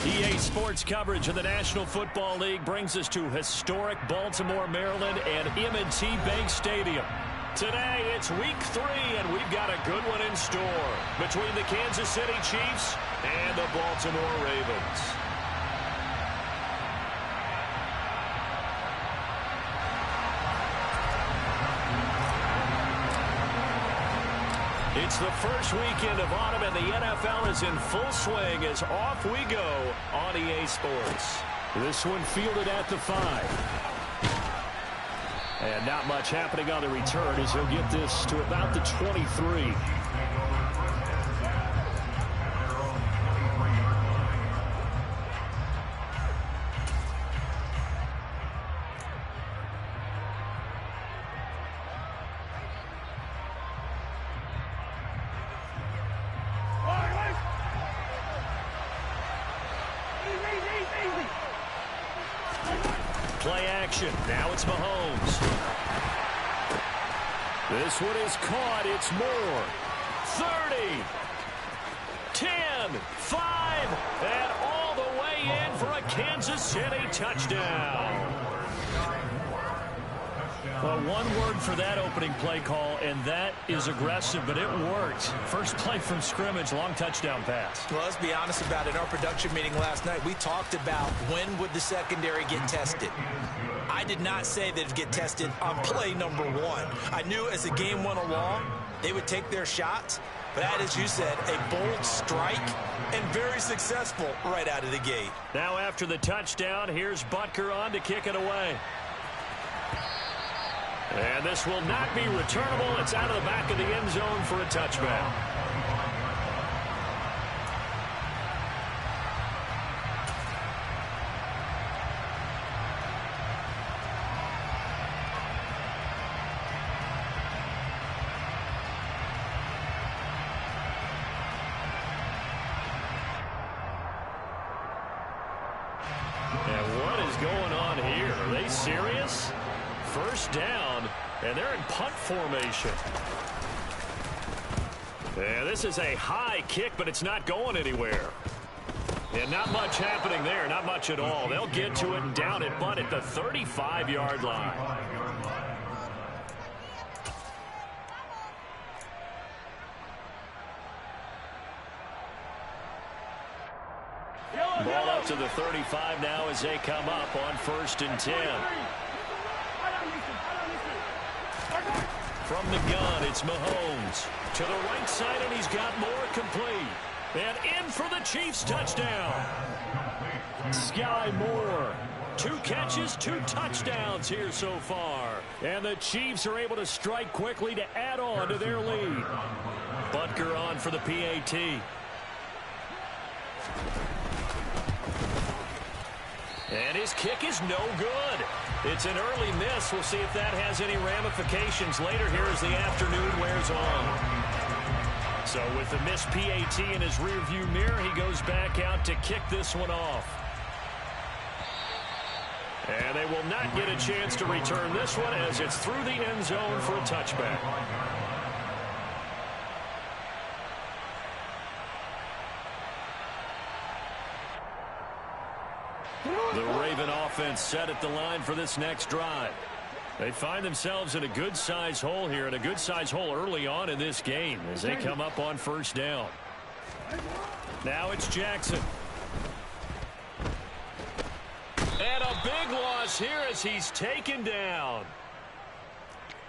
EA Sports coverage of the National Football League brings us to historic Baltimore, Maryland and M&T Bank Stadium. Today, it's week 3, and we've got a good one in store between the Kansas City Chiefs and the Baltimore Ravens. It's the first weekend of autumn, and the NFL is in full swing as off we go on EA Sports. This one fielded at the 5. And not much happening on the return as he'll get this to about the 23. Play action. Now it's Mahomes. This one is caught. It's Moore. 30. 10. 5. And all the way in for a Kansas City touchdown. Well, one word for that opening play call, and that is aggressive, but it worked. First play from scrimmage, long touchdown pass. Well, let's be honest about it. In our production meeting last night, we talked about when would the secondary get tested. I did not say that it would get tested on play number 1. I knew as the game went along, they would take their shots. But that, as you said, a bold strike and very successful right out of the gate. Now after the touchdown, here's Butker on to kick it away. And this will not be returnable. It's out of the back of the end zone for a touchback. And what is going on here? Are they serious? First down, and they're in punt formation. And this is a high kick, but it's not going anywhere. And not much happening there, not much at all. They'll get to it and down it, but at the 35-yard line. Ball up to the 35 now as they come up on 1st and 10. From the gun, it's Mahomes. To the right side, and he's got Moore complete. And in for the Chiefs touchdown. Sky Moore. 2 catches, 2 touchdowns here so far. And the Chiefs are able to strike quickly to add on to their lead. Butker on for the PAT. And his kick is no good. It's an early miss. We'll see if that has any ramifications later here as the afternoon wears on. So with the missed PAT in his rearview mirror, he goes back out to kick this one off. And they will not get a chance to return this one as it's through the end zone for a touchback. The Raven offense set at the line for this next drive. They find themselves in a good-sized hole here, and a good-sized hole early on in this game as they come up on 1st down. Now it's Jackson. And a big loss here as he's taken down.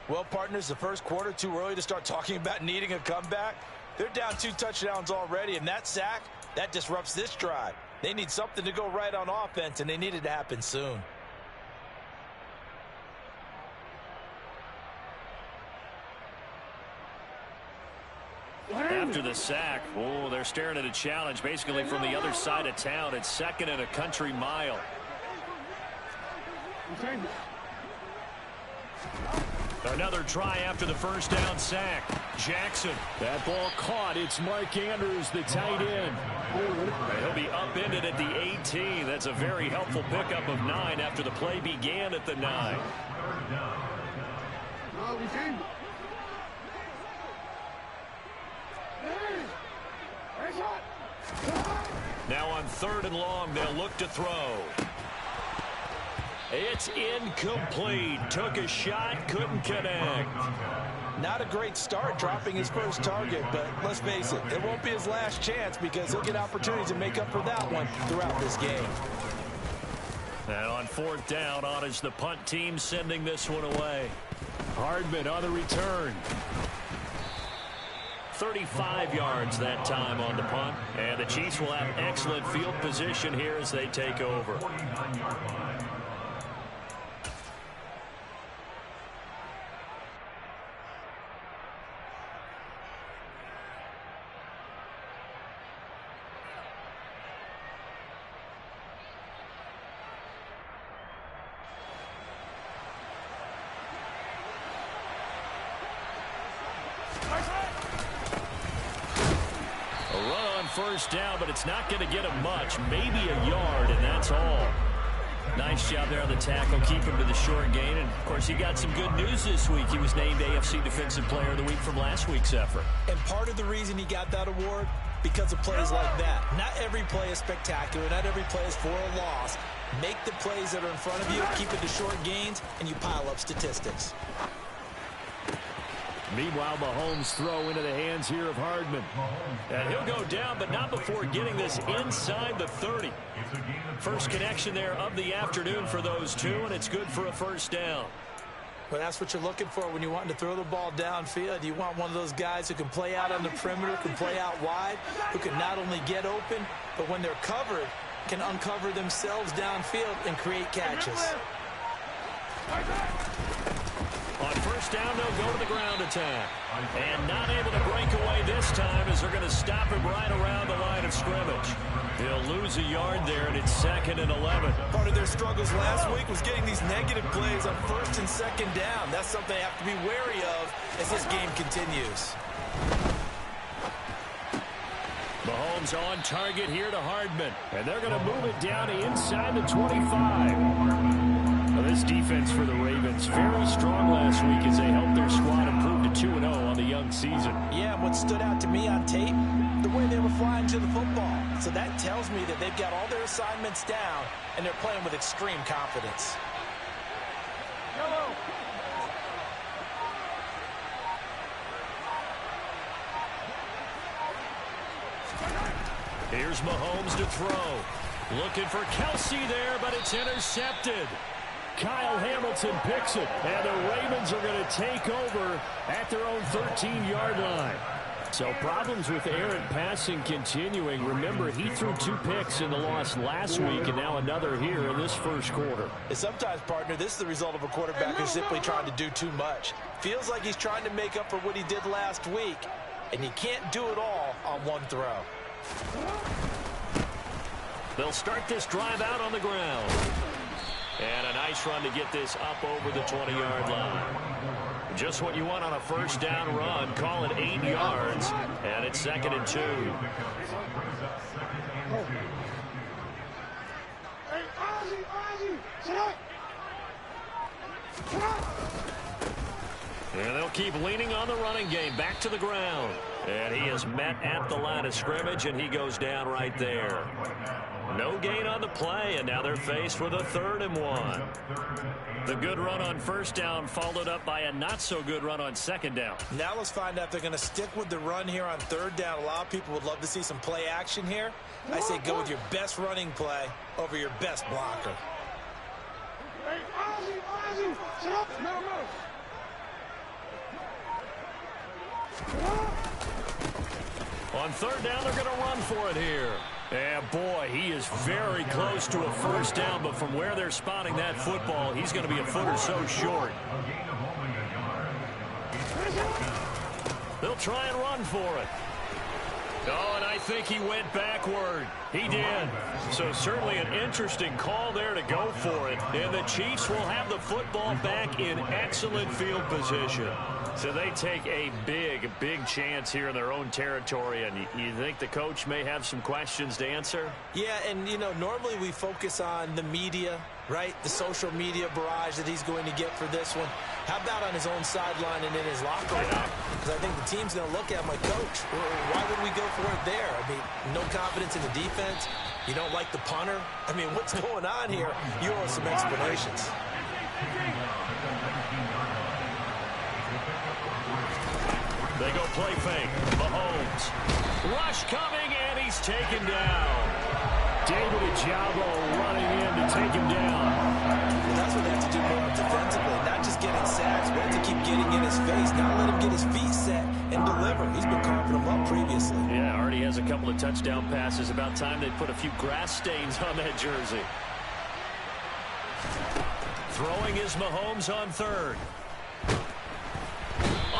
Well, partners, the first quarter, too early to start talking about needing a comeback. They're down 2 touchdowns already, and that sack, that disrupts this drive. They need something to go right on offense, and they need it to happen soon. After the sack, oh, they're staring at a challenge basically from the other side of town. It's 2nd and a country mile. Another try after the first down sack. Jackson. That ball caught. It's Mark Andrews, the tight end. He'll be upended at the 18. That's a very helpful pickup of 9 after the play began at the 9. Now on 3rd and long, they'll look to throw. It's incomplete. Took a shot, couldn't connect. Not a great start dropping his first target, but let's face it, it won't be his last chance because he'll get opportunities to make up for that one throughout this game. And on 4th down, on is the punt team sending this one away. Hardman on the return. 35 yards that time on the punt. And the Chiefs will have excellent field position here as they take over. First down, but it's not going to get him much. Maybe a yard, and that's all. Nice job there on the tackle, keep him to the short gain. And, of course, he got some good news this week. He was named AFC Defensive Player of the Week from last week's effort. And part of the reason he got that award, because of plays like that. Not every play is spectacular. Not every play is for a loss. Make the plays that are in front of you, keep it to short gains, and you pile up statistics. Meanwhile, Mahomes throw into the hands here of Hardman. And he'll go down, but not before getting this inside the 30. First connection there of the afternoon for those two, and it's good for a first down. Well, that's what you're looking for when you want to throw the ball downfield. You want one of those guys who can play out on the perimeter, can play out wide, who can not only get open, but when they're covered, can uncover themselves downfield and create catches. On first down, they'll go to the ground attack. And not able to break away this time as they're going to stop him right around the line of scrimmage. He'll lose a yard there, and it's 2nd and 11. Part of their struggles last week was getting these negative plays on 1st and 2nd down. That's something they have to be wary of as this game continues. Mahomes on target here to Hardman. And they're going to move it down inside the 25. This defense for the Ravens, very strong last week as they helped their squad improve to 2-0 on the young season. Yeah, what stood out to me on tape, the way they were flying to the football. So that tells me that they've got all their assignments down, and they're playing with extreme confidence. Here's Mahomes to throw. Looking for Kelsey there, but it's intercepted. Kyle Hamilton picks it, and the Ravens are going to take over at their own 13-yard line. So problems with errant passing continuing. Remember, he threw 2 picks in the loss last week, and now another here in this first quarter. And sometimes, partner, this is the result of a quarterback who's simply trying to do too much. Feels like he's trying to make up for what he did last week, and he can't do it all on one throw. They'll start this drive out on the ground. And a nice run to get this up over the 20-yard line. Just what you want on a first down run. Call it 8 yards, and it's 2nd and 2. And they'll keep leaning on the running game. Back to the ground. And he is met at the line of scrimmage, and he goes down right there. No gain on the play, and now they're faced with a 3rd and 1. The good run on first down followed up by a not-so-good run on 2nd down. Now let's find out if they're going to stick with the run here on 3rd down. A lot of people would love to see some play action here. I say go with your best running play over your best blocker. On 3rd down, they're going to run for it here. And, boy, he is very close to a first down, but from where they're spotting that football, he's going to be a foot or so short. They'll try and run for it. Oh, and I think he went backward. He did. So certainly an interesting call there to go for it. And the Chiefs will have the football back in excellent field position. So they take a big chance here in their own territory. And you think the coach may have some questions to answer? Yeah, and, you know, normally we focus on the media, right? The social media barrage that he's going to get for this one. How about on his own sideline and in his locker room? because I think the team's going to look at him like, Coach, why would we go for it there? I mean, no confidence in the defense. You don't like the punter. I mean, what's going on here? You owe us some explanations. They go play fake. Mahomes. Rush coming, and he's taken down. David Ojabo running in to take him down. Well, that's what they have to do more defensively, not just getting sacks, but to keep getting in his face, not let him get his feet set and deliver. He's been carving them up previously. Yeah, already has a couple of touchdown passes. About time they put a few grass stains on that jersey. Throwing is Mahomes on third.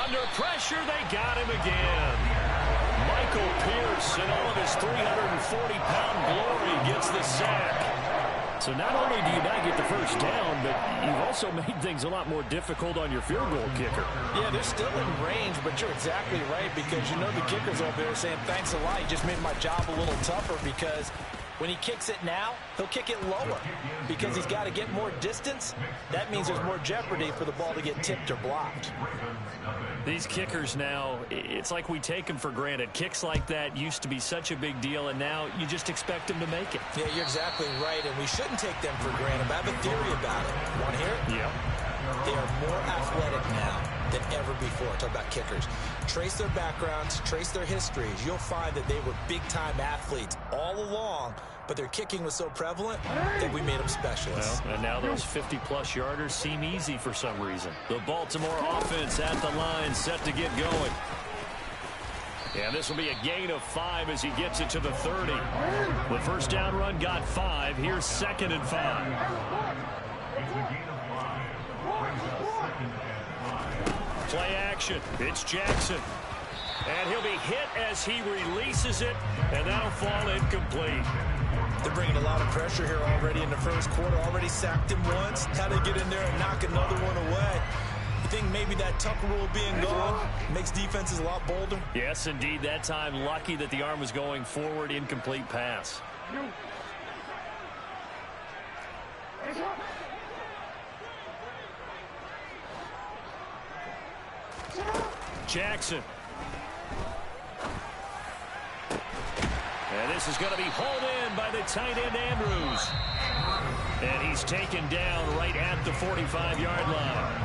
Under pressure, they got him again. Michael Pierce, in all of his 340-pound glory, gets the sack. So not only do you not get the first down, but you've also made things a lot more difficult on your field goal kicker. Yeah, they're still in range, but you're exactly right, because you know the kicker's over there saying, thanks a lot, you just made my job a little tougher, because when he kicks it now, he'll kick it lower because he's got to get more distance. That means there's more jeopardy for the ball to get tipped or blocked. These kickers now, it's like we take them for granted. Kicks like that used to be such a big deal, and now you just expect them to make it. Yeah, you're exactly right, and we shouldn't take them for granted. But I have a theory about it. Want to hear it? Yeah. They are more athletic now than ever before. Talk about kickers. Trace their backgrounds, trace their histories. You'll find that they were big-time athletes all along, but their kicking was so prevalent that we made them specialists. Well, and now those 50-plus yarders seem easy for some reason. The Baltimore offense at the line, set to get going. And this will be a gain of 5 as he gets it to the 30. The first down run got 5. Here's 2nd and 5. Play action. It's Jackson. And he'll be hit as he releases it, and that'll fall incomplete. They're bringing a lot of pressure here already in the first quarter. Already sacked him once. How to get in there and knock another one away. You think maybe that Tucker rule being gone makes defenses a lot bolder? Yes, indeed. That time, lucky that the arm was going forward. Incomplete pass. Jackson. And this is going to be hauled in by the tight end Andrews. And he's taken down right at the 45-yard line.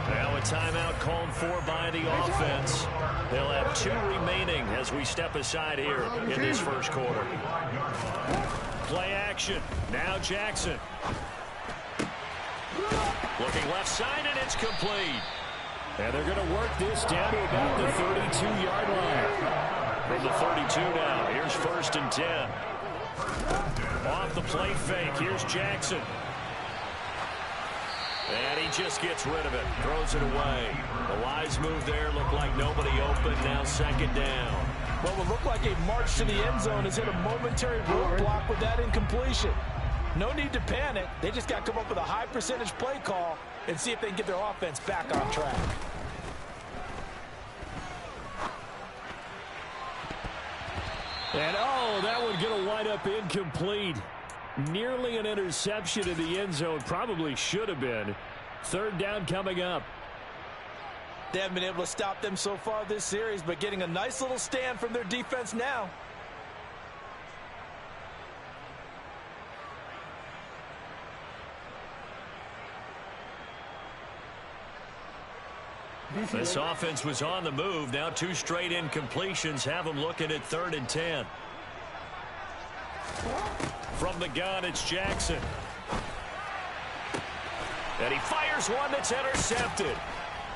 Now a timeout called for by the offense. They'll have 2 remaining as we step aside here in this first quarter. Play action. Now Jackson. Looking left side, and it's complete. And they're going to work this down to about the 32-yard line. From the 32 now, here's 1st and 10. Off the play fake, here's Jackson. And he just gets rid of it, throws it away. The wise move there, looked like nobody open, now 2nd down. What would look like a march to the end zone has hit a momentary roadblock with that incompletion. No need to panic. They just got to come up with a high percentage play call and see if they can get their offense back on track. And, oh, that would get a wind-up incomplete. Nearly an interception in the end zone. Probably should have been. 3rd down coming up. They haven't been able to stop them so far this series, but getting a nice little stand from their defense now. This offense was on the move. Now 2 straight incompletions have them looking at 3rd and 10. From the gun, it's Jackson. And he fires one that's intercepted.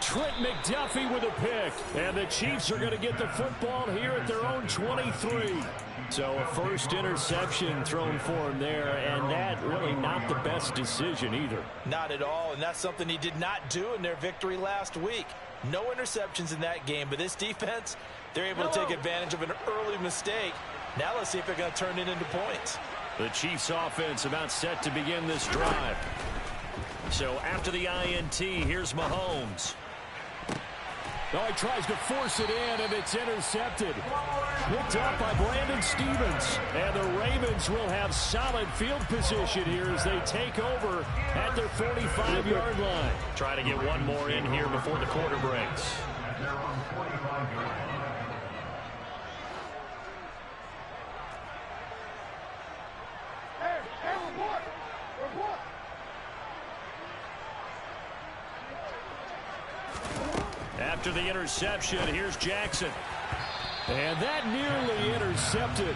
Trent McDuffie with a pick. And the Chiefs are going to get the football here at their own 23. So a first interception thrown for him there, and that really not the best decision either. Not at all, and that's something he did not do in their victory last week. No interceptions in that game, but this defense, they're able to take advantage of an early mistake. Now let's see if they're going to turn it into points. The Chiefs offense about set to begin this drive. So after the INT, here's Mahomes. Oh, he tries to force it in, and it's intercepted. Picked up by Brandon Stevens. And the Ravens will have solid field position here as they take over at their 45-yard line. Try to get one more in here before the quarter breaks. After the interception, here's Jackson. And that nearly intercepted.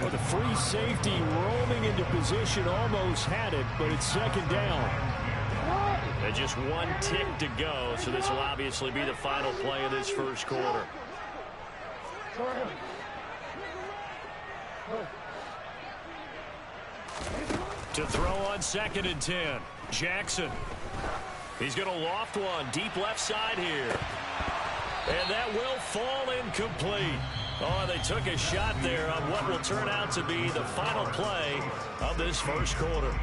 Well, the free safety roaming into position almost had it, but it's second down. And just one tick to go, so this will obviously be the final play of this first quarter. To throw on 2nd and 10. Jackson. He's going to loft one deep left side here. And that will fall incomplete. Oh, they took a shot there on what will turn out to be the final play of this first quarter.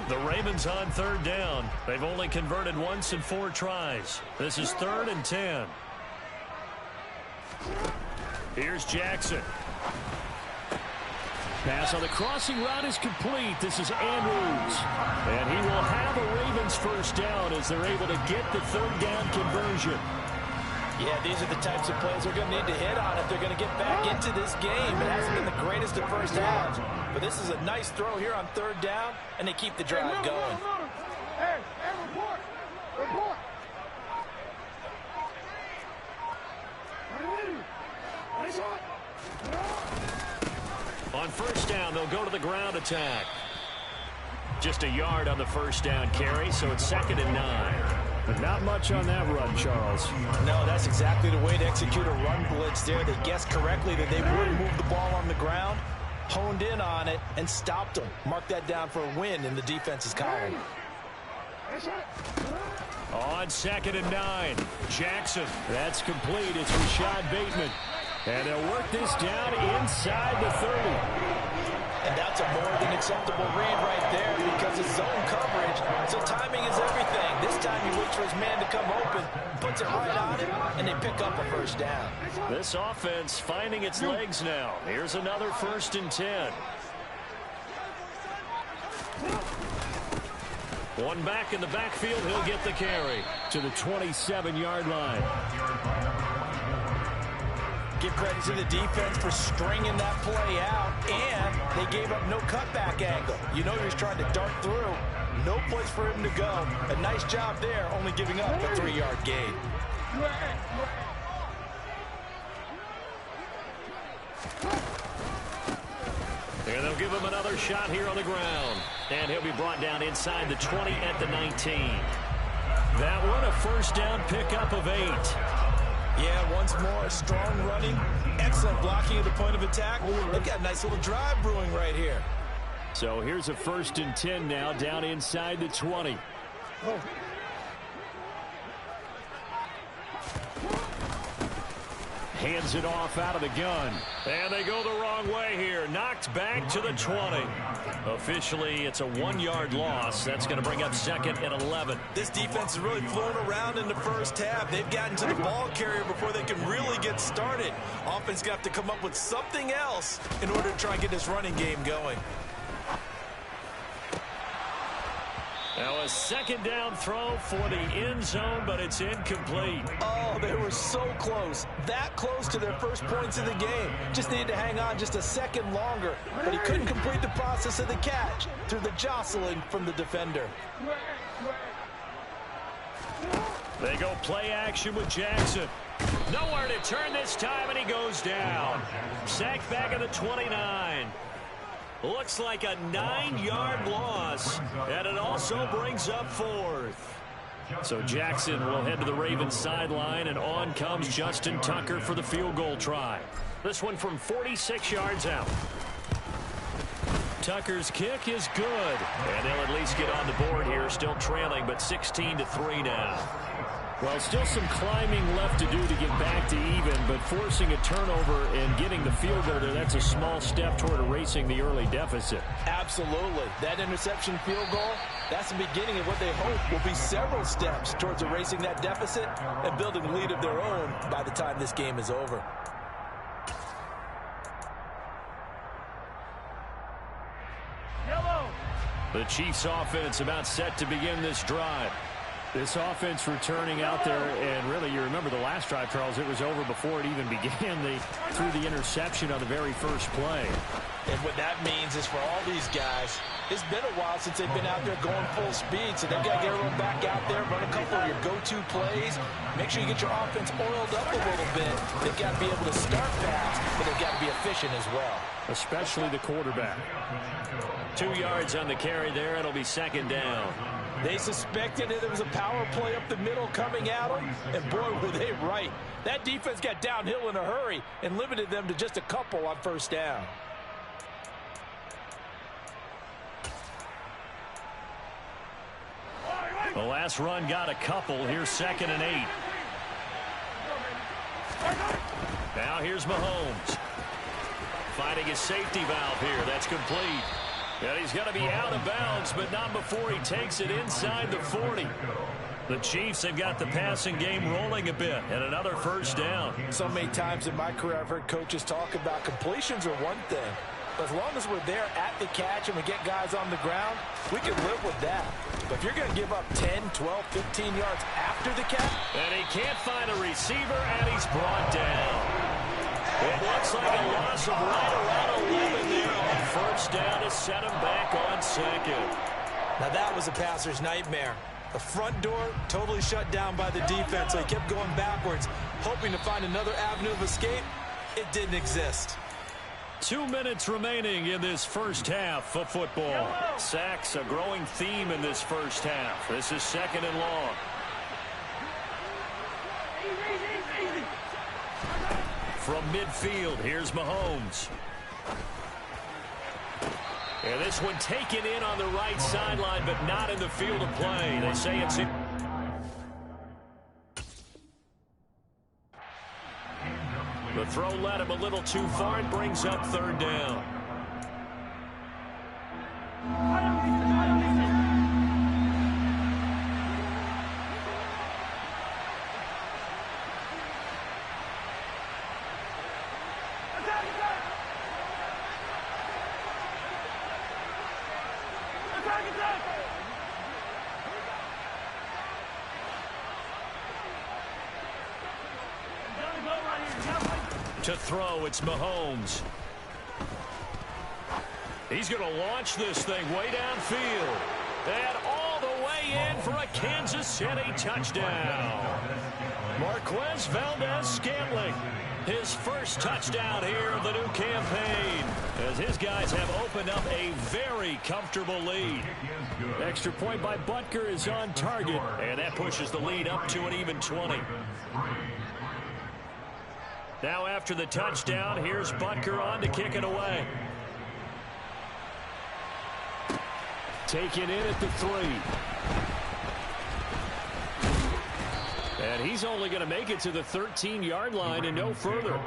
The Ravens on 3rd down. They've only converted once in 4 tries. This is 3rd and 10. Here's Jackson. Pass on the crossing route is complete. This is Andrews. And he will have a Ravens first down as they're able to get the 3rd down conversion. Yeah, these are the types of plays they're going to need to hit on if they're going to get back into this game. It hasn't been the greatest of first halves, but this is a nice throw here on 3rd down, and they keep the drive going. Hey, report! Report! On 1st down, they'll go to the ground attack. Just a yard on the 1st down carry, so it's 2nd and 9. But not much on that run, Charles. No, that's exactly the way to execute a run blitz there. They guessed correctly that they wouldn't move the ball on the ground, honed in on it, and stopped them. Mark that down for a win in the defense's column. On 2nd and 9, Jackson. That's complete. It's Rashad Bateman. And they'll work this down inside the 30. And that's a more than acceptable read right there because it's zone coverage, so timing is everything. This time he waits for his man to come open, puts it right on him, and they pick up a first down. This offense finding its legs now. Here's another 1st and 10. One back in the backfield, he'll get the carry to the 27-yard line. Give credit to the defense for stringing that play out, and they gave up no cutback angle. You know he was trying to dart through. No place for him to go. A nice job there, only giving up a 3-yard gain. And they'll give him another shot here on the ground. And he'll be brought down inside the 20 at the 19. That one, a 1st down pickup of 8. Yeah, once more, strong running, excellent blocking at the point of attack. They've got a nice little drive brewing right here. So here's a 1st and 10 now, down inside the 20. Hands it off out of the gun. And they go the wrong way here. Knocked back to the 20. Officially, it's a 1-yard loss. That's going to bring up 2nd and 11. This defense has really flown around in the first half. They've gotten to the ball carrier before they can really get started. Offense going to have to come up with something else in order to try and get this running game going. Now a 2nd down throw for the end zone, but it's incomplete. Oh, they were so close. That close to their first points of the game. Just needed to hang on just a second longer. But he couldn't complete the process of the catch through the jostling from the defender. They go play action with Jackson. Nowhere to turn this time, and he goes down. Sacked back at the 29. Looks like a 9-yard loss, and it also brings up 4th. So Jackson will head to the Ravens sideline, and on comes Justin Tucker for the field goal try. This one from 46 yards out. Tucker's kick is good, and they'll at least get on the board here, still trailing, but 16-3 now. Well, still some climbing left to do to get back to even, but forcing a turnover and getting the field goal there, that's a small step toward erasing the early deficit. Absolutely. That interception field goal, that's the beginning of what they hope will be several steps towards erasing that deficit and building a lead of their own by the time this game is over. The Chiefs offense about set to begin this drive. This offense returning out there, and really, you remember the last drive, Charles, it was over before it even began. They threw the interception on the very first play. And what that means is for all these guys, it's been a while since they've been out there going full speed, so they've got to get everyone back out there, run a couple of your go-to plays, make sure you get your offense oiled up a little bit. They've got to be able to start fast, but they've got to be efficient as well. Especially the quarterback. 2 yards on the carry there. It'll be second down. They suspected that it was a power play up the middle coming at them, and boy, were they right. That defense got downhill in a hurry and limited them to just a couple on first down. The last run got a couple. Here's 2nd and 8. Now here's Mahomes. Finding his safety valve here. That's complete. And he's going to be out of bounds, but not before he takes it inside the 40. The Chiefs have got the passing game rolling a bit, and another first down. So many times in my career I've heard coaches talk about completions are one thing, but as long as we're there at the catch and we get guys on the ground, we can live with that. But if you're going to give up 10, 12, 15 yards after the catch. And he can't find a receiver, and he's brought down. It looks like a loss of right around 11 there on first down to set him back on second. Now that was a passer's nightmare. The front door totally shut down by the defense, so he kept going backwards, hoping to find another avenue of escape. It didn't exist. 2 minutes remaining in this first half of football. Sacks, a growing theme in this first half. This is 2nd and long. From midfield, here's Mahomes. And this one taken in on the right sideline, but not in the field of play. They say it's in. The throw led him a little too far and brings up 3rd down. To throw, it's Mahomes. He's going to launch this thing way downfield. And all the way in for a Kansas City touchdown. Marquez Valdez-Scantling, his first touchdown here of the new campaign, as his guys have opened up a very comfortable lead. Extra point by Butker is on target, and that pushes the lead up to an even 20. Now after the touchdown, here's Butker on to kick it away. Taken in at the 3. And he's only going to make it to the 13-yard line and no further.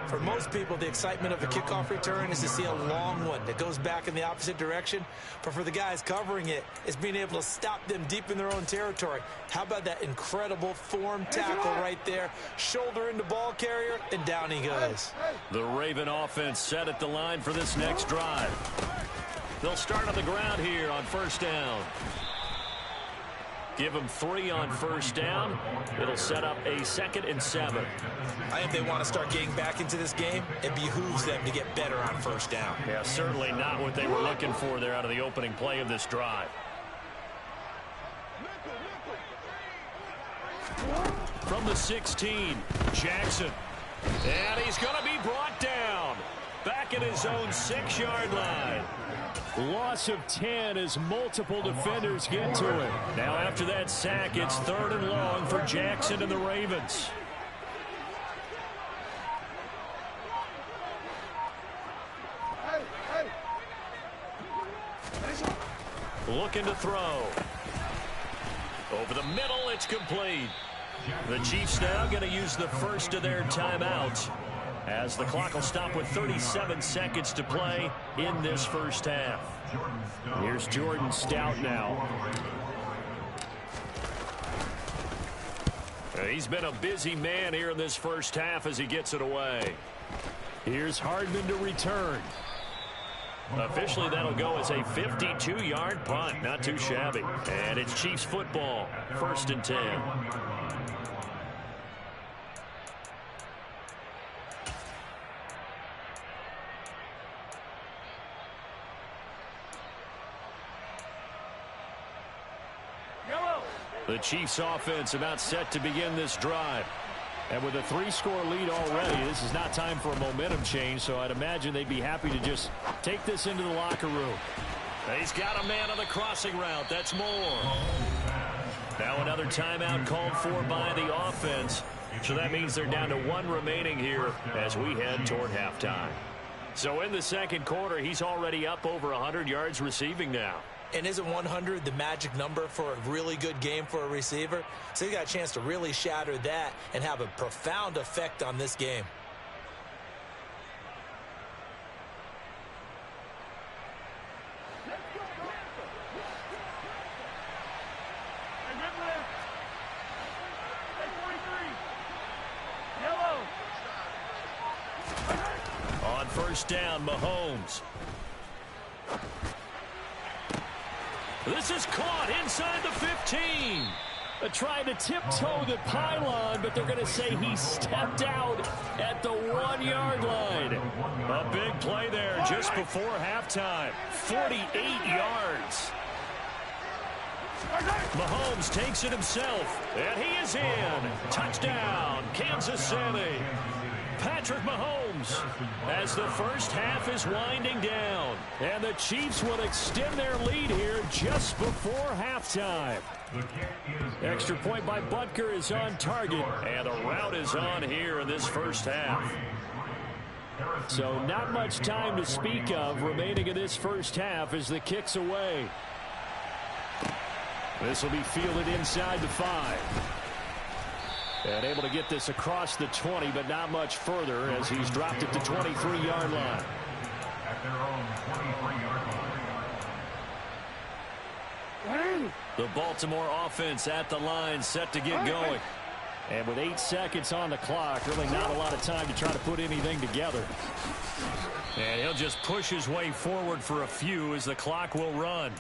For most people, the excitement of a kickoff return is to see a long one that goes back in the opposite direction. But for the guys covering it, it's being able to stop them deep in their own territory. How about that incredible form tackle right there? Shoulder into ball carrier, and down he goes. The Raven offense set at the line for this next drive. They'll start on the ground here on first down. Give them 3 on first down. It'll set up a 2nd and 7. I think they want to start getting back into this game. It behooves them to get better on first down. Yeah, certainly not what they were looking for there out of the opening play of this drive. From the 16, Jackson. And he's going to be brought down. Back at his own 6-yard line. Loss of 10 as multiple defenders get to him. Now after that sack, it's 3rd and long for Jackson and the Ravens. Looking to throw. Over the middle, it's complete. The Chiefs now going to use the first of their timeouts, as the clock will stop with 37 seconds to play in this first half. Here's Jordan Stout now. He's been a busy man here in this first half as he gets it away. Here's Hardman to return. Officially, that'll go as a 52-yard punt. Not too shabby. And it's Chiefs football, 1st and 10. The Chiefs offense about set to begin this drive. And with a 3-score lead already, this is not time for a momentum change, so I'd imagine they'd be happy to just take this into the locker room. He's got a man on the crossing route. That's Moore. Now another timeout called for by the offense. So that means they're down to 1 remaining here as we head toward halftime. So in the second quarter, he's already up over 100 yards receiving now. And isn't 100 the magic number for a really good game for a receiver? So he got a chance to really shatter that and have a profound effect on this game. On first down, Mahomes. This is caught inside the 15. Trying to tiptoe the pylon, but they're going to say he stepped out at the 1-yard line. A big play there just before halftime. 48 yards. Mahomes takes it himself, and he is in. Touchdown, Kansas City. Patrick Mahomes, as the first half is winding down, and the Chiefs will extend their lead here just before halftime. Extra point by Butker is on target, and the route is on here in this first half. So not much time to speak of remaining in this first half as the kick's away. This will be fielded inside the 5. And able to get this across the 20, but not much further as he's dropped it to 23-yard line. At their own 23-yard line. The Baltimore offense at the line, set to get going. And with 8 seconds on the clock, really not a lot of time to try to put anything together. And he'll just push his way forward for a few as the clock will run.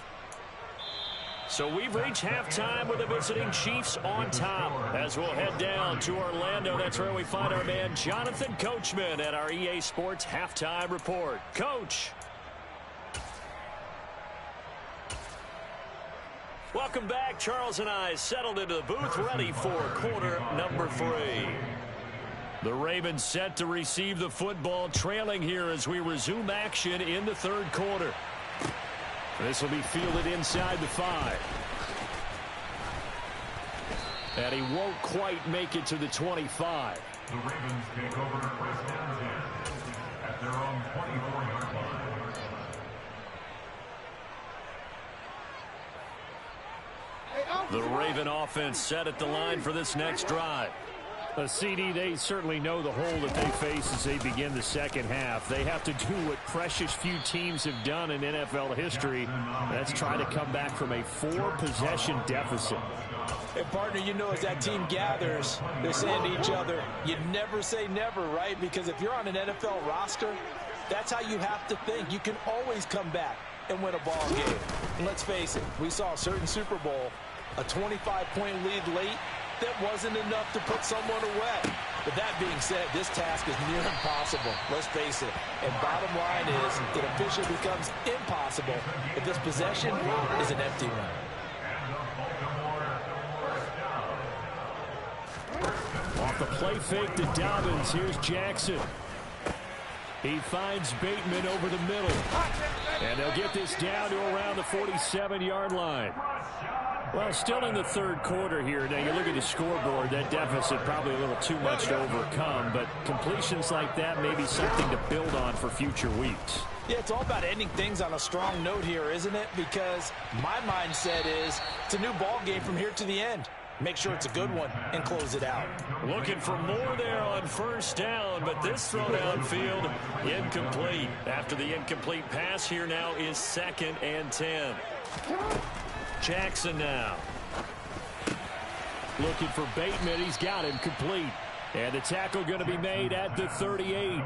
So we've reached halftime with the visiting Chiefs on top. As we'll head down to Orlando, that's where we find our man Jonathan Coachman at our EA Sports Halftime Report. Coach. Welcome back. Charles and I settled into the booth, ready for quarter number 3. The Ravens set to receive the football, trailing here as we resume action in the third quarter. This will be fielded inside the 5. And he won't quite make it to the 25. The Ravens take over first down 10 at their own 24-yard line. The Raven offense set at the line for this next drive. CD, they certainly know the hole that they face as they begin the second half. They have to do what precious few teams have done in NFL history. That's try to come back from a 4-possession deficit. Hey, partner, you know as that team gathers, they're saying to each other, you never say never, right? Because if you're on an NFL roster, that's how you have to think. You can always come back and win a ball game. And let's face it, we saw a certain Super Bowl, a 25-point lead late. That wasn't enough to put someone away. But that being said, this task is near impossible. Let's face it. And bottom line is, it officially becomes impossible if this possession is an empty one. Off the play fake to Dobbins, here's Jackson. He finds Bateman over the middle. And they'll get this down to around the 47-yard line. Well, still in the third quarter here. Now, you look at the scoreboard, that deficit probably a little too much to overcome, but completions like that may be something to build on for future weeks. Yeah, it's all about ending things on a strong note here, isn't it? Because my mindset is it's a new ball game from here to the end. make sure it's a good one, and close it out. Looking for more there on first down, but this throw downfield incomplete. After the incomplete pass, here now is 2nd and 10. Jackson now. Looking for Bateman. He's got him complete. And the tackle going to be made at the 38.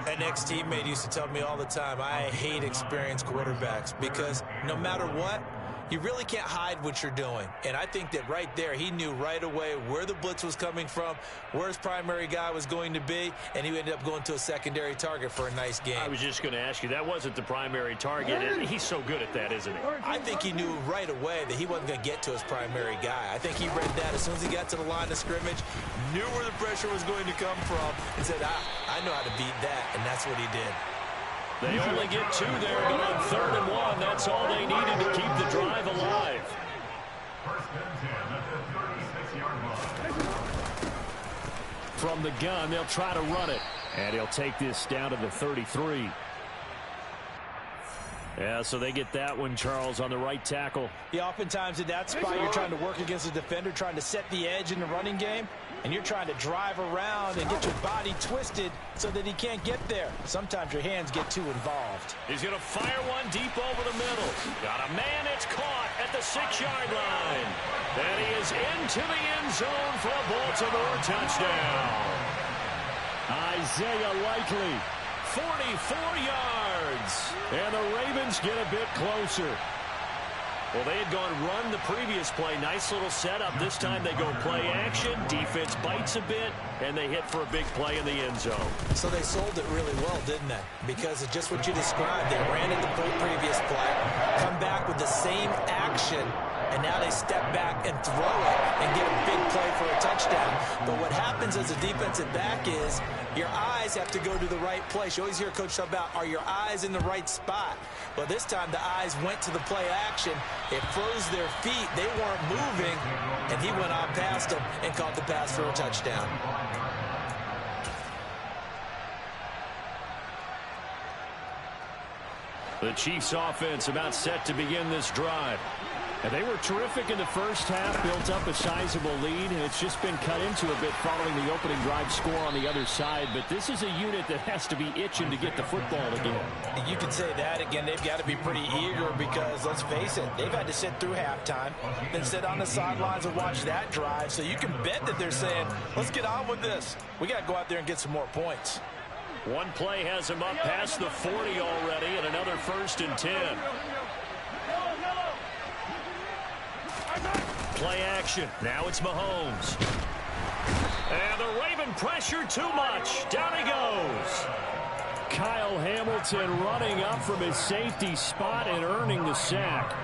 An ex-teammate used to tell me all the time, I hate experienced quarterbacks because no matter what, you really can't hide what you're doing. And I think that right there, he knew right away where the blitz was coming from, where his primary guy was going to be, and he ended up going to a secondary target for a nice game. I was just going to ask you, that wasn't the primary target, and he's so good at that, isn't he? I think he knew right away that he wasn't going to get to his primary guy. I think he read that as soon as he got to the line of scrimmage, knew where the pressure was going to come from, and said, I know how to beat that, and that's what he did. They only get 2 there, but on 3rd and 1, that's all they needed to keep the drive alive. First and 10 at the 36-yard line. From the gun, they'll try to run it. And he'll take this down to the 33. Yeah, so they get that one, Charles, on the right tackle. Yeah, oftentimes in that spot, you're trying to work against a defender, trying to set the edge in the running game, and you're trying to drive around and get your body twisted so that he can't get there. Sometimes your hands get too involved. He's going to fire one deep over the middle. Got a man, it's caught at the 6-yard line. And he is into the end zone for a Baltimore touchdown. Isaiah Likely. 44 yards. And the Ravens get a bit closer. Well, they had gone run the previous play. Nice little setup. This time they go play action. Defense bites a bit, and they hit for a big play in the end zone. So they sold it really well, didn't they? Because of just what you described. They ran it the previous play, come back with the same action, and now they step back and throw it and get a big play for a touchdown. But what happens as a defensive back is your eyes have to go to the right place. You always hear Coach talk about, are your eyes in the right spot? Well, this time the eyes went to the play action. It froze their feet. They weren't moving, and he went on past them and caught the pass for a touchdown. The Chiefs offense about set to begin this drive. And they were terrific in the first half, built up a sizable lead, and it's just been cut into a bit following the opening drive score on the other side. But this is a unit that has to be itching to get the football again. You can say that again. They've got to be pretty eager because, let's face it, they've had to sit through halftime, then sit on the sidelines and watch that drive. So you can bet that they're saying, let's get on with this. We got to go out there and get some more points. One play has him up past the 40 already, and another 1st and 10. Play action. Now it's Mahomes. And the Raven pressure too much. Down he goes. Kyle Hamilton running up from his safety spot and earning the sack.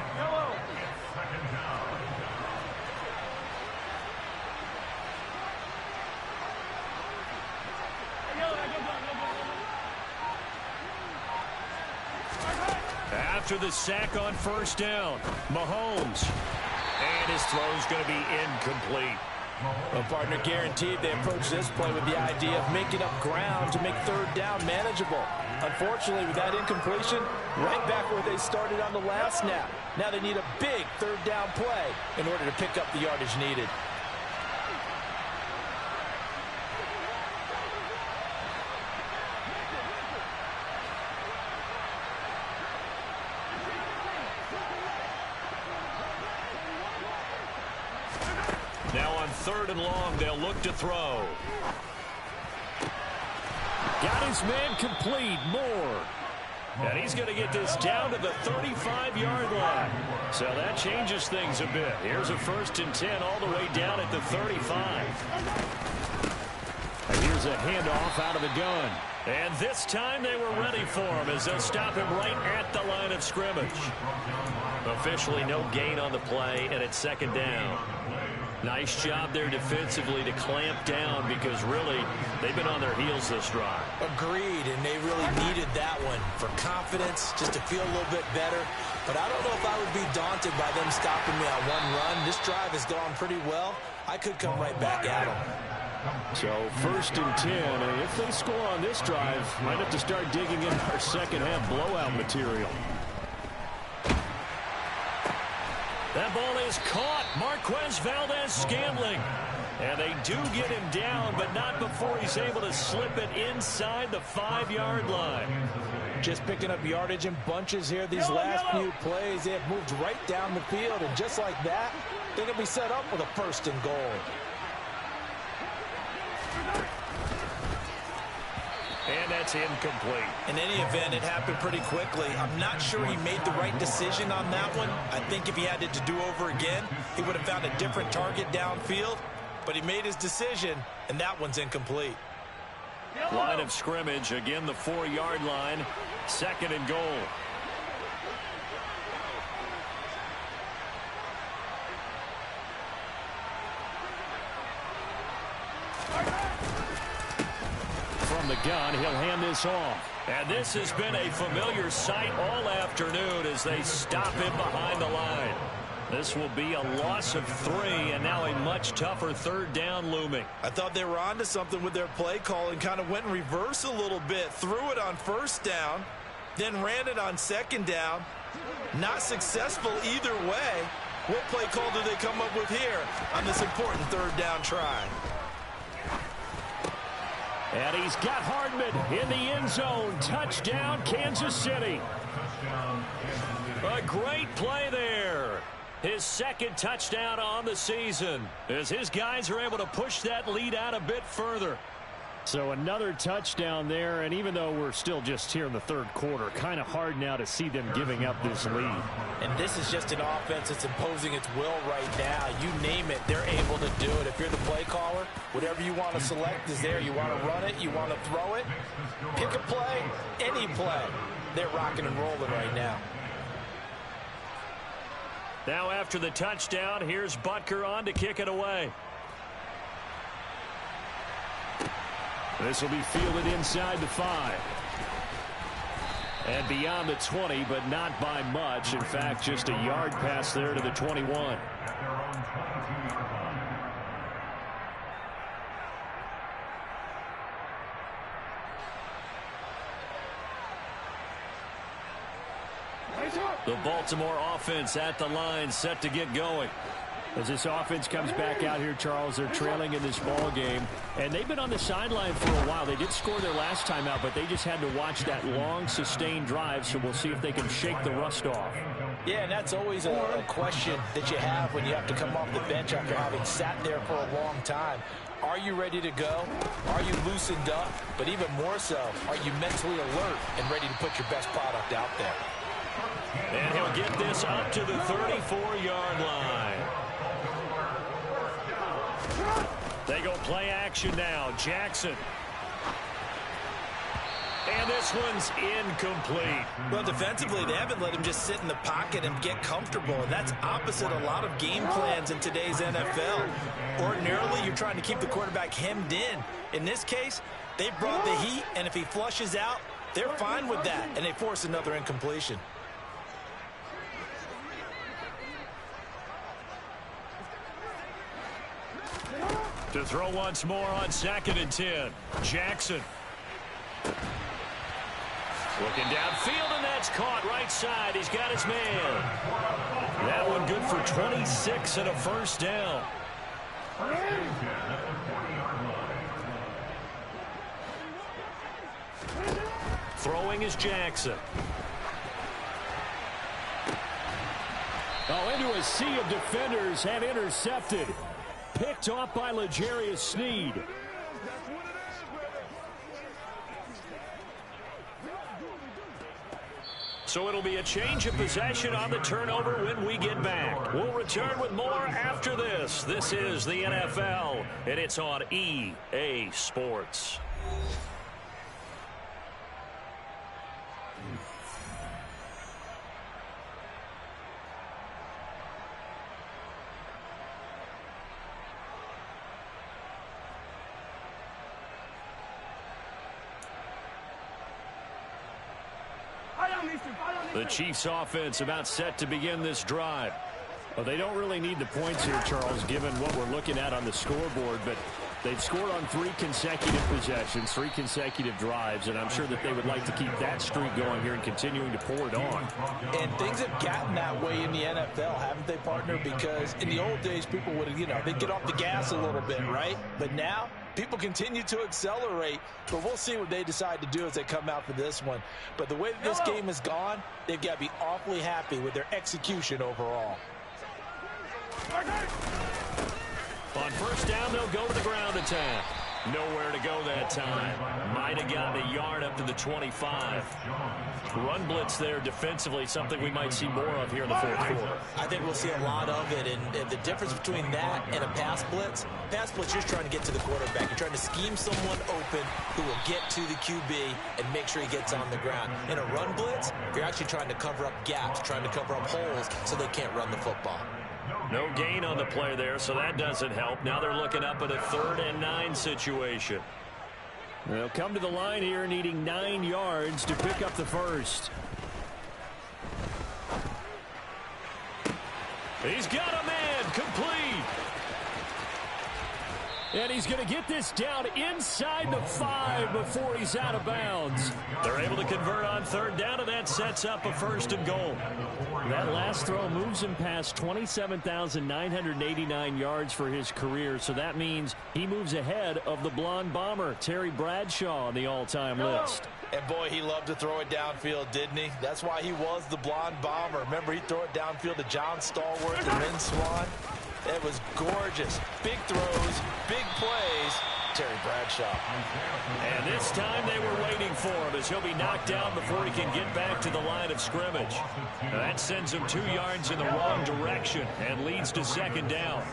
After the sack on 1st down, Mahomes. And his throw's going to be incomplete. Well, partner, guaranteed they approach this play with the idea of making up ground to make 3rd down manageable. Unfortunately, with that incompletion, right back where they started on the last snap. Now they need a big 3rd down play in order to pick up the yardage needed. Now on 3rd and long, they'll look to throw. Got his man complete. Moore. And he's going to get this down to the 35-yard line. So that changes things a bit. Here's a 1st and 10 all the way down at the 35. And here's a handoff out of the gun. And this time they were ready for him as they'll stop him right at the line of scrimmage. Officially no gain on the play, and it's 2nd down. Nice job there defensively to clamp down because really they've been on their heels this drive. Agreed, and they really needed that one for confidence, just to feel a little bit better. But I don't know if I would be daunted by them stopping me on one run. This drive has gone pretty well. I could come right back at them. So 1st and 10, and if they score on this drive, might have to start digging in our second half blowout material. That ball is caught. Marquez Valdez-Scantling. And they do get him down, but not before he's able to slip it inside the 5-yard line. Just picking up yardage in bunches here. These last few plays, they have moved right down the field. And just like that, they're going to be set up with a 1st and goal. And that's incomplete. In any event, it happened pretty quickly. I'm not sure he made the right decision on that one. I think if he had it to do over again, he would have found a different target downfield. But he made his decision, and that one's incomplete. Line of scrimmage, again the 4-yard line, 2nd and goal. From the gun, he'll hand this off. And this has been a familiar sight all afternoon as they stop him behind the line. This will be a loss of 3, and now a much tougher 3rd down looming. I thought they were onto something with their play call and kind of went in reverse a little bit. Threw it on 1st down, then ran it on 2nd down. Not successful either way. What play call do they come up with here on this important 3rd down try? And he's got Hardman in the end zone. Touchdown, Kansas City. A great play there. His 2nd touchdown on the season as his guys are able to push that lead out a bit further. So another touchdown there, and even though we're still just here in the 3rd quarter, kind of hard now to see them giving up this lead. And this is just an offense that's imposing its will right now. You name it, they're able to do it. If you're the play caller, whatever you want to select is there. You want to run it, you want to throw it. Pick a play, any play. They're rocking and rolling right now. Now after the touchdown, here's Butker on to kick it away. This will be fielded inside the 5. And beyond the 20, but not by much. In fact, just a yard pass there to the 21. The Baltimore offense at the line, set to get going. As this offense comes back out here, Charles, they're trailing in this ball game, and they've been on the sideline for a while. They did score their last time out, but they just had to watch that long, sustained drive, so we'll see if they can shake the rust off. Yeah, and that's always a question that you have when you have to come off the bench after having sat there for a long time. Are you ready to go? Are you loosened up? But even more so, are you mentally alert and ready to put your best product out there? And he'll get this up to the 34-yard line. They go play action now. Jackson. And this one's incomplete. Well, defensively, they haven't let him just sit in the pocket and get comfortable, and that's opposite a lot of game plans in today's NFL. Ordinarily, you're trying to keep the quarterback hemmed in. In this case, they brought the heat, and if he flushes out, they're fine with that, and they force another incompletion. To throw once more on 2nd and 10. Jackson. Looking downfield, and that's caught right side. He's got his man. That one good for 26 and a 1st down. Throwing is Jackson. Oh, into a sea of defenders and intercepted. Picked off by L'Jarius Sneed. So it'll be a change of possession on the turnover when we get back. We'll return with more after this. This is the NFL, and it's on EA Sports. The Chiefs offense about set to begin this drive. Well, they don't really need the points here, Charles, given what we're looking at on the scoreboard, but They've scored on 3 consecutive possessions, 3 consecutive drives, and I'm sure that they would like to keep that streak going here and continuing to pour it on. And things have gotten that way in the NFL, haven't they, partner? Because in the old days, people would, they'd get off the gas a little bit, right? But now, people continue to accelerate, but we'll see what they decide to do as they come out for this one. But the way that this game has gone, they've got to be awfully happy with their execution overall. On first down, they'll go to the ground attack. Nowhere to go that time. Might have gotten a yard up to the 25. Run blitz there defensively, something we might see more of here in the fourth quarter. I think we'll see a lot of it, and the difference between that and a pass blitz, you're just trying to get to the quarterback. You're trying to scheme someone open who will get to the QB and make sure he gets on the ground. In a run blitz, you're actually trying to cover up gaps, trying to cover up holes so they can't run the football. No gain on the play there, so that doesn't help. Now they're looking up at a 3rd and 9 situation. They'll come to the line here needing 9 yards to pick up the first. He's got a man complete. And he's going to get this down inside the 5 before he's out of bounds. They're able to convert on 3rd down, and that sets up a 1st and goal. That last throw moves him past 27,989 yards for his career, so that means he moves ahead of the blonde bomber, Terry Bradshaw, on the all-time list. And, boy, he loved to throw it downfield, didn't he? That's why he was the blonde bomber. Remember, he'd throw it downfield to John Stallworth and Lynn Swann. It was gorgeous. Big throws, big plays. Terry Bradshaw. And this time they were waiting for him as he'll be knocked down before he can get back to the line of scrimmage. Now that sends him 2 yards in the wrong direction and leads to 2nd down.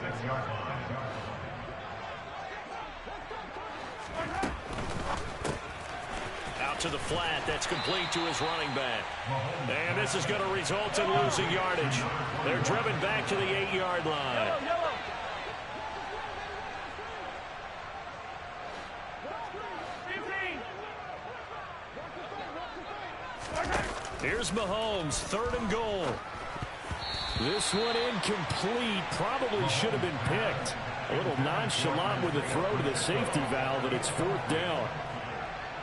Out to the flat. That's complete to his running back. And this is going to result in losing yardage. They're driven back to the 8-yard line. Here's Mahomes, 3rd and goal. This one incomplete. Probably should have been picked. A little nonchalant with the throw to the safety valve, and it's 4th down.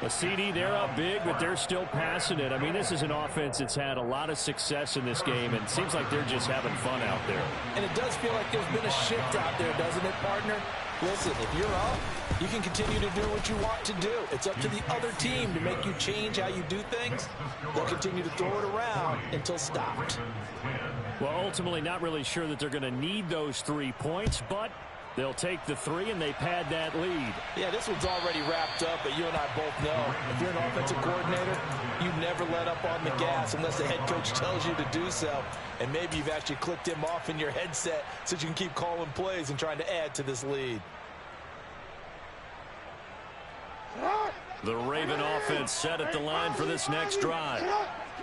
A CD, they're up big, but they're still passing it. I mean, this is an offense that's had a lot of success in this game, and it seems like they're just having fun out there. And it does feel like there's been a shift out there, doesn't it, partner? Listen, if you're up, you can continue to do what you want to do. It's up to the other team to make you change how you do things. They'll continue to throw it around until stopped. Well, ultimately, not really sure that they're going to need those 3 points, but they'll take the 3 and they pad that lead. Yeah, this one's already wrapped up, but you and I both know if you're an offensive coordinator, you never let up on the gas unless the head coach tells you to do so. And maybe you've actually clicked him off in your headset so you can keep calling plays and trying to add to this lead. The Raven offense set at the line for this next drive.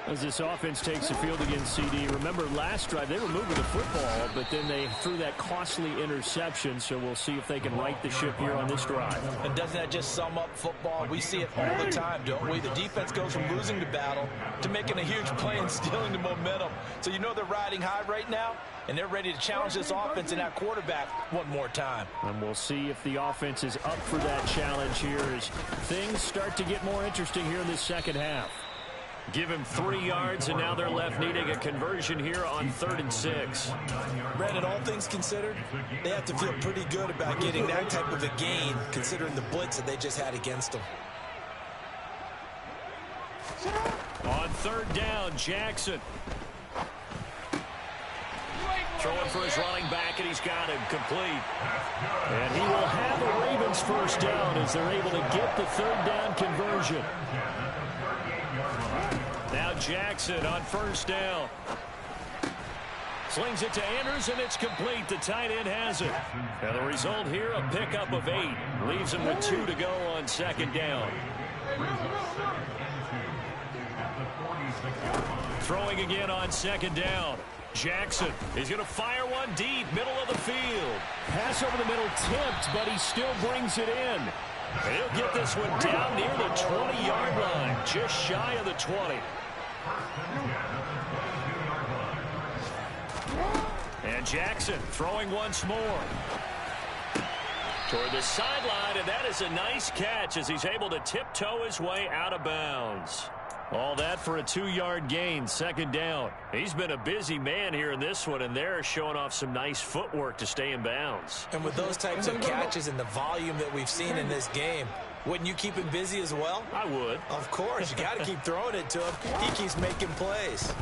As this offense takes the field against CD, remember last drive they were moving the football, but then they threw that costly interception, so we'll see if they can right the ship here on this drive. And doesn't that just sum up football? We see it all the time, don't we? The defense goes from losing the battle to making a huge play and stealing the momentum. So you know they're riding high right now, and they're ready to challenge this offense and that quarterback one more time. And we'll see if the offense is up for that challenge here as things start to get more interesting here in this 2nd half. Give him 3 yards, and now they're left needing a conversion here on 3rd and 6. Brandon, all things considered, they have to feel pretty good about getting that type of a gain, considering the blitz that they just had against them. On 3rd down, Jackson. Throwing for his running back, and he's got him complete. And he will have the Ravens 1st down as they're able to get the 3rd down conversion. Now Jackson on 1st down. Slings it to Andrews, and it's complete. The tight end has it. And the result here, a pickup of 8. Leaves him with 2 to go on 2nd down. Throwing again on 2nd down. Jackson is going to fire one deep, middle of the field. Pass over the middle tipped, but he still brings it in. And he'll get this one down near the 20-yard line, just shy of the 20. And Jackson throwing once more. Toward the sideline, and that is a nice catch as he's able to tiptoe his way out of bounds. All that for a 2-yard gain, second down. He's been a busy man here in this one, and they're showing off some nice footwork to stay in bounds. And with those types of catches and the volume that we've seen in this game, wouldn't you keep him busy as well? I would. Of course. You got to keep throwing it to him. He keeps making plays.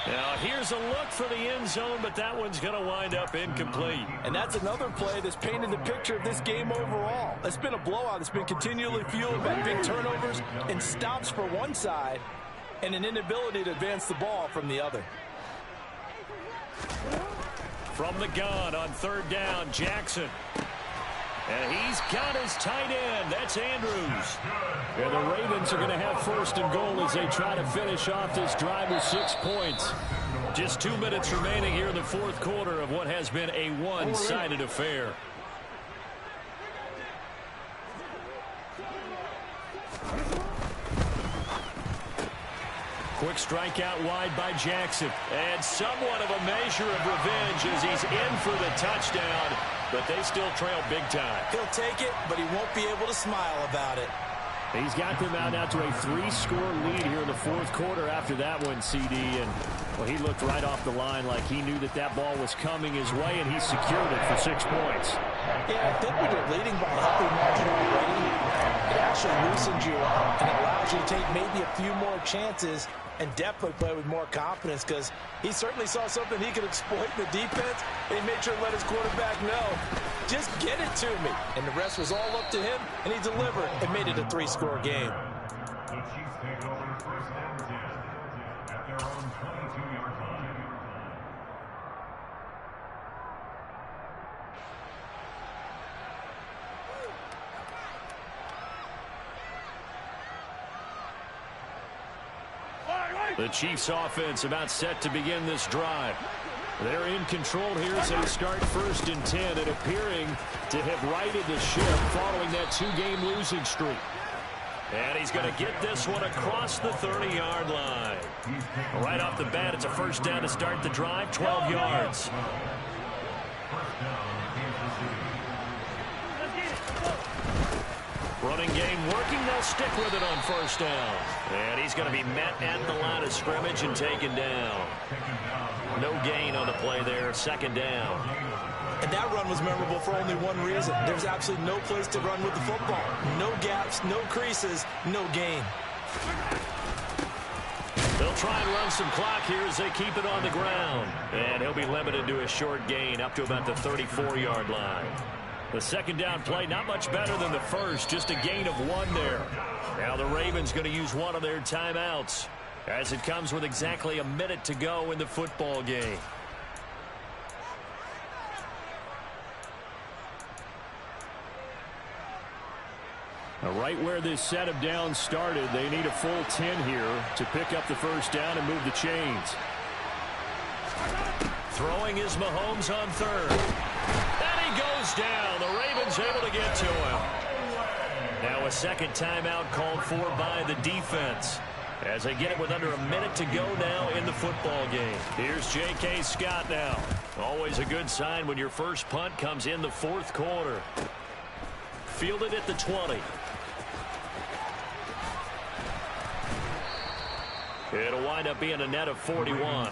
Now, here's a look for the end zone, but that one's going to wind up incomplete. And that's another play that's painted the picture of this game overall. It's been a blowout. It's been continually fueled by big turnovers and stops for one side and an inability to advance the ball from the other. From the gun on third down, Jackson. And he's got his tight end. That's Andrews. And the Ravens are going to have first and goal as they try to finish off this drive with 6 points. Just 2 minutes remaining here in the fourth quarter of what has been a one-sided affair. Quick strike out wide by Jackson. And somewhat of a measure of revenge as he's in for the touchdown. But they still trail big time. He'll take it, but he won't be able to smile about it. He's got them out now to a 3-score lead here in the fourth quarter after that one, CD. And, well, he looked right off the line like he knew that that ball was coming his way, and he secured it for 6 points. Yeah, I think when you're leading by a healthy margin already, it actually loosens you up and allows you to take maybe a few more chances and definitely play with more confidence because he certainly saw something he could exploit in the defense. And he made sure to let his quarterback know, just get it to me. And the rest was all up to him, and he delivered and made it a 3-score game. The Chiefs take over first and 10 at their own 22-yard line. The Chiefs offense about set to begin this drive. They're in control here as they start first and 10 and appearing to have righted the ship following that 2-game losing streak. And he's going to get this one across the 30-yard line. Right off the bat, it's a first down to start the drive, 12 yards. Running game working. They'll stick with it on first down. And he's going to be met at the line of scrimmage and taken down. No gain on the play there, second down. And that run was memorable for only one reason. There's absolutely no place to run with the football. No gaps, no creases, no gain. They'll try and run some clock here as they keep it on the ground. And he'll be limited to a short gain up to about the 34-yard line. The second down play, not much better than the first, just a gain of 1 there. Now the Ravens going to use one of their timeouts as it comes with exactly a minute to go in the football game. Now, right where this set of downs started, they need a full 10 here to pick up the first down and move the chains. Throwing is Mahomes on third. And he goes down. The Ravens able to get to him. Now a second timeout called for by the defense as they get it with under a minute to go now in the football game. Here's J.K. Scott now. Always a good sign when your first punt comes in the fourth quarter. Fielded at the 20. It'll wind up being a net of 41.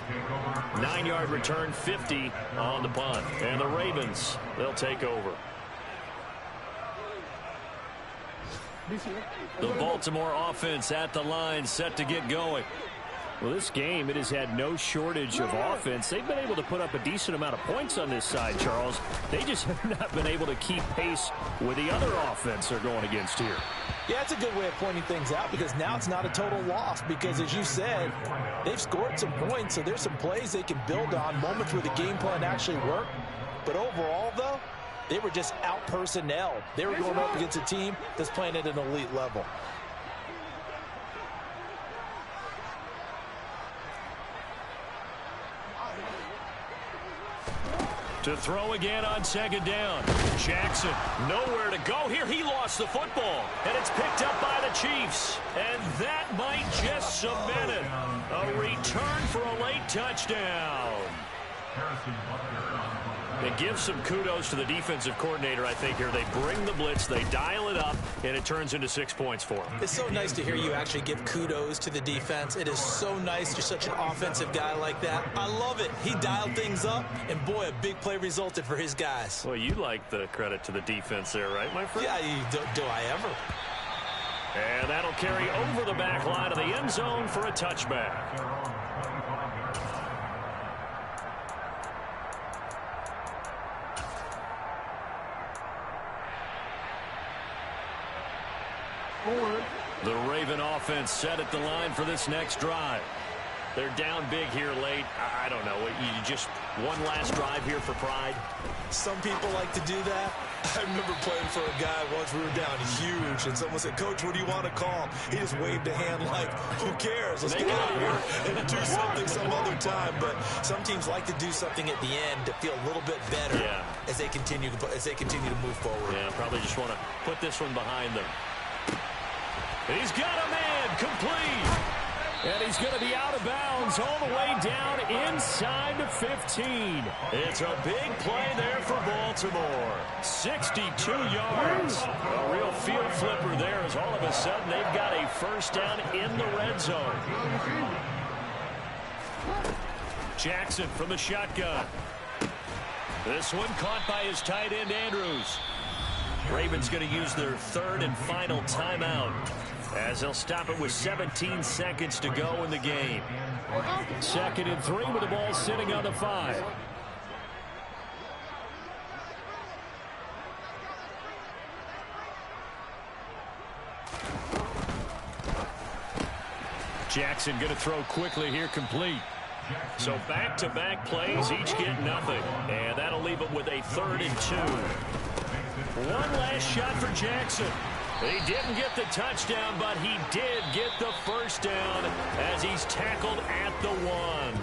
9-yard return, 50 on the punt. And the Ravens, they'll take over. The Baltimore offense at the line, set to get going. Well, this game, it has had no shortage of offense. They've been able to put up a decent amount of points on this side, Charles. They just have not been able to keep pace with the other offense they're going against here. Yeah, it's a good way of pointing things out because now it's not a total loss because, as you said, they've scored some points, so there's some plays they can build on, moments where the game plan actually worked. But overall, though, they were just out-personnel. They were going up against a team that's playing at an elite level. To throw again on second down. Jackson, nowhere to go here. He lost the football, and it's picked up by the Chiefs. And that might just cement it. A return for a late touchdown. It gives some kudos to the defensive coordinator, I think, here. They bring the blitz, they dial it up, and it turns into 6 points for them. It's so nice to hear you actually give kudos to the defense. It is so nice. You're such an offensive guy like that. I love it. He dialed things up, and boy, a big play resulted for his guys. Well, you like the credit to the defense there, right, my friend? Yeah, do I ever? And that'll carry over the back line of the end zone for a touchback. The Raven offense set at the line for this next drive. They're down big here late. I don't know. You just one last drive here for pride? Some people like to do that. I remember playing for a guy once. We were down huge, and someone said, "Coach, what do you want to call?" He just waved a hand like, "Who cares? Let's get out of here and do something some other time." But some teams like to do something at the end to feel a little bit better as they continue to move forward. Yeah, probably just want to put this one behind them. He's got a man complete. And he's going to be out of bounds all the way down inside the 15. It's a big play there for Baltimore. 62 yards. A real field flipper there as all of a sudden they've got a first down in the red zone. Jackson from the shotgun. This one caught by his tight end, Andrews. Ravens going to use their third and final timeout, as they'll stop it with 17 seconds to go in the game. 2nd and 3 with the ball sitting on the 5. Jackson going to throw quickly here, complete. So back-to-back plays, each get nothing. And that'll leave them with a 3rd and 2. One last shot for Jackson. He didn't get the touchdown, but he did get the first down as he's tackled at the 1.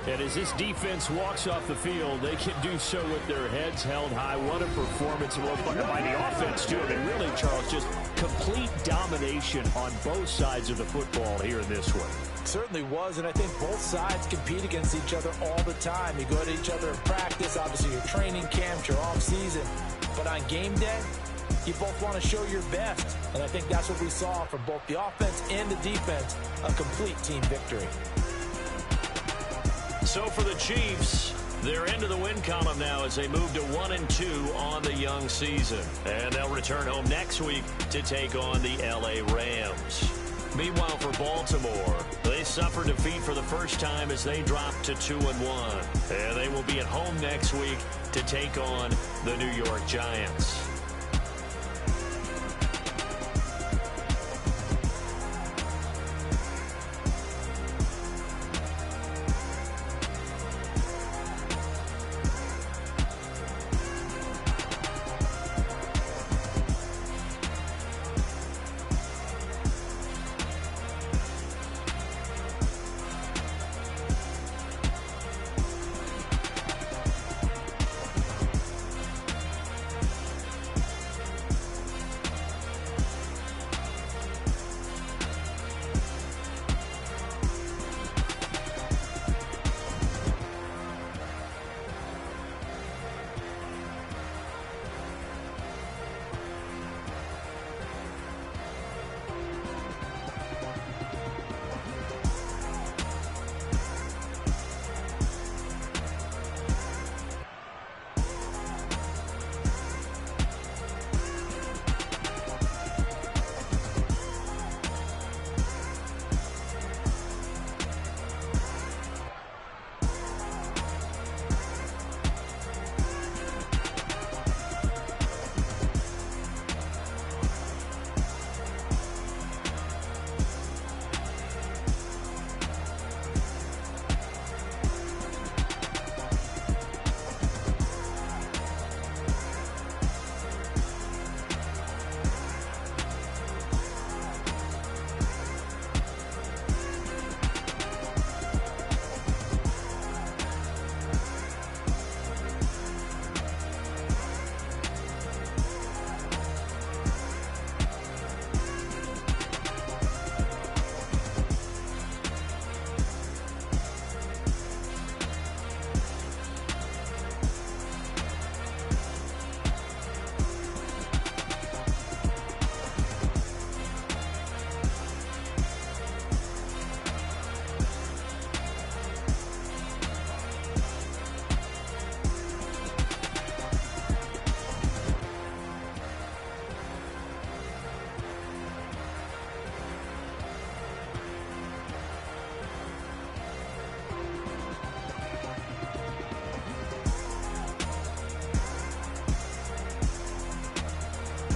And as this defense walks off the field, they can do so with their heads held high. What a performance by the offense, too. I mean, really, Charles, just complete domination on both sides of the football here in this one. Certainly was, and I think both sides compete against each other all the time. You go to each other in practice, obviously your training camps, your off-season. But on game day, you both want to show your best. And I think that's what we saw from both the offense and the defense, a complete team victory. So for the Chiefs, they're into the win column now as they move to 1-2 on the young season. And they'll return home next week to take on the LA Rams. Meanwhile, for Baltimore, they suffered defeat for the first time as they dropped to 2-1. And they will be at home next week to take on the New York Giants.